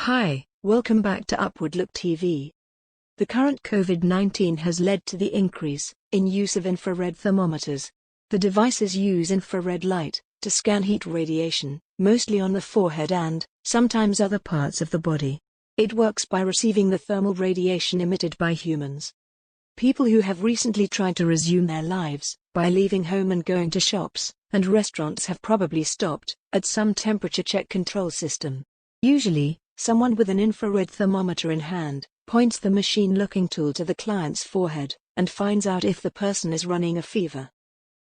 Hi, welcome back to Upward Look TV. The current COVID-19 has led to the increase in use of infrared thermometers. The devices use infrared light to scan heat radiation, mostly on the forehead and sometimes other parts of the body. It works by receiving the thermal radiation emitted by humans. People who have recently tried to resume their lives by leaving home and going to shops and restaurants have probably stopped at some temperature check control system. Usually, someone with an infrared thermometer in hand points the machine-looking tool to the client's forehead and finds out if the person is running a fever.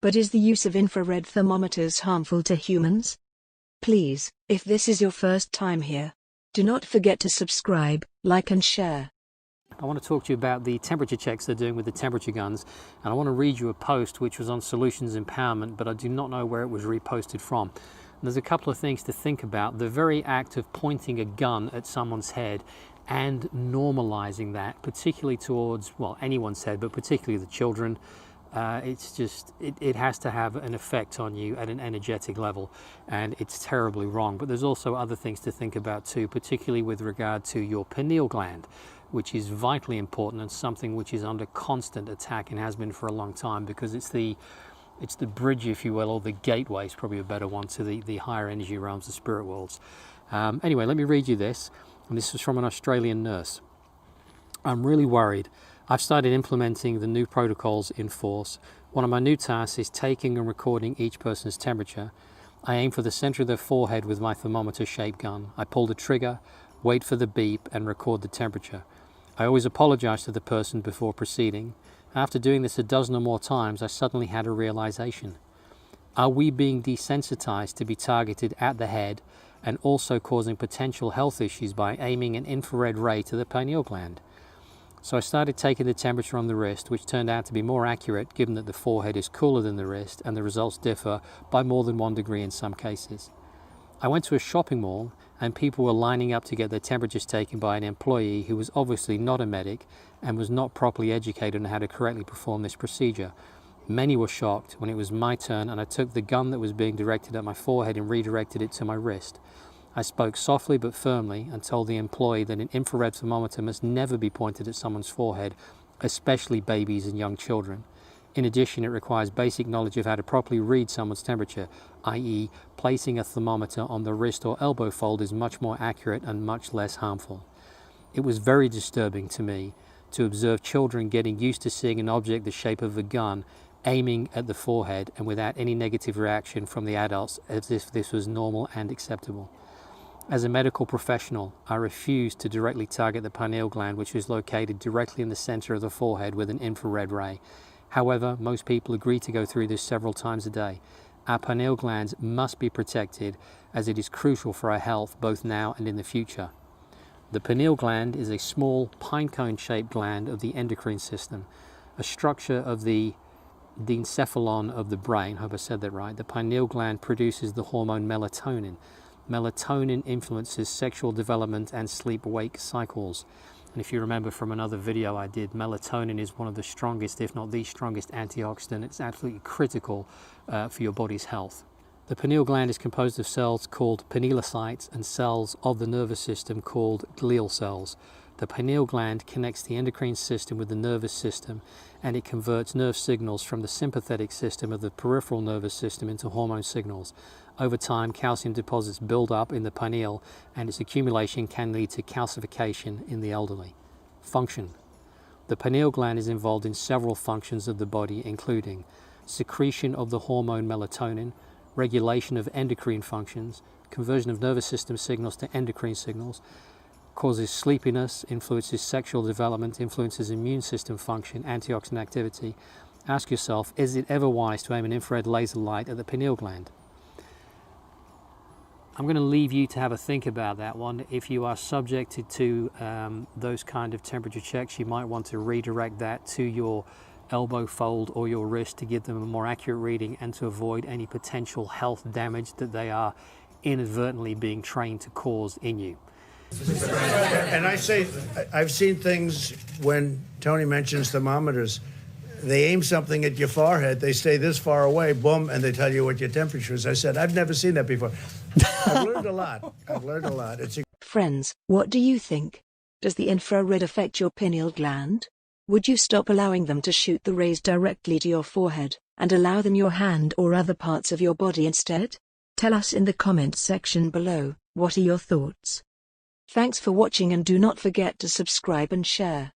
But is the use of infrared thermometers harmful to humans? Please, if this is your first time here, do not forget to subscribe, like and share. I want to talk to you about the temperature checks they're doing with the temperature guns, and I want to read you a post which was on Solutions Empowerment, but I do not know where it was reposted from. And there's a couple of things to think about. The very act of pointing a gun at someone's head and normalizing that, particularly towards, well, anyone's head, but particularly the children, it has to have an effect on you at an energetic level, and it's terribly wrong. But there's also other things to think about too, particularly with regard to your pineal gland, which is vitally important and something which is under constant attack and has been for a long time, because it's the bridge, if you will, or the gateway is probably a better one, to the higher energy realms, the spirit worlds. Anyway, let me read you this, and this is from an Australian nurse. I'm really worried. I've started implementing the new protocols in force. One of my new tasks is taking and recording each person's temperature. I aim for the center of their forehead with my thermometer-shaped gun. I pull the trigger, wait for the beep, and record the temperature. I always apologize to the person before proceeding. After doing this a dozen or more times, I suddenly had a realization. Are we being desensitized to be targeted at the head and also causing potential health issues by aiming an infrared ray to the pineal gland? So I started taking the temperature on the wrist, which turned out to be more accurate given that the forehead is cooler than the wrist and the results differ by more than 1 degree in some cases. I went to a shopping mall and people were lining up to get their temperatures taken by an employee who was obviously not a medic and was not properly educated on how to correctly perform this procedure. Many were shocked when it was my turn and I took the gun that was being directed at my forehead and redirected it to my wrist. I spoke softly but firmly and told the employee that an infrared thermometer must never be pointed at someone's forehead, especially babies and young children. In addition, it requires basic knowledge of how to properly read someone's temperature, i.e. placing a thermometer on the wrist or elbow fold is much more accurate and much less harmful. It was very disturbing to me to observe children getting used to seeing an object the shape of a gun aiming at the forehead and without any negative reaction from the adults as if this was normal and acceptable. As a medical professional, I refused to directly target the pineal gland, which is located directly in the center of the forehead, with an infrared ray. However, most people agree to go through this several times a day. Our pineal glands must be protected as it is crucial for our health both now and in the future. The pineal gland is a small pinecone-shaped gland of the endocrine system, a structure of the diencephalon of the brain. I hope I said that right. The pineal gland produces the hormone melatonin. Melatonin influences sexual development and sleep-wake cycles. And if you remember from another video I did, melatonin is one of the strongest, if not the strongest, antioxidant. It's absolutely critical for your body's health. The pineal gland is composed of cells called pinealocytes and cells of the nervous system called glial cells. The pineal gland connects the endocrine system with the nervous system, and it converts nerve signals from the sympathetic system of the peripheral nervous system into hormone signals. Over time, calcium deposits build up in the pineal, and its accumulation can lead to calcification in the elderly. Function. The pineal gland is involved in several functions of the body, including secretion of the hormone melatonin, regulation of endocrine functions, conversion of nervous system signals to endocrine signals, causes sleepiness, influences sexual development, influences immune system function, antioxidant activity. Ask yourself, is it ever wise to aim an infrared laser light at the pineal gland? I'm going to leave you to have a think about that one. If you are subjected to those kind of temperature checks, you might want to redirect that to your elbow fold or your wrist to give them a more accurate reading and to avoid any potential health damage that they are inadvertently being trained to cause in you. And I say, I've seen things when Tony mentions thermometers. They aim something at your forehead, they stay this far away, boom, and they tell you what your temperature is. I said, I've never seen that before. I've learned a lot. I've learned a lot. friends. What do you think? Does the infrared affect your pineal gland? Would you stop allowing them to shoot the rays directly to your forehead, and allow them your hand or other parts of your body instead? Tell us in the comments section below, what are your thoughts? Thanks for watching, and do not forget to subscribe and share.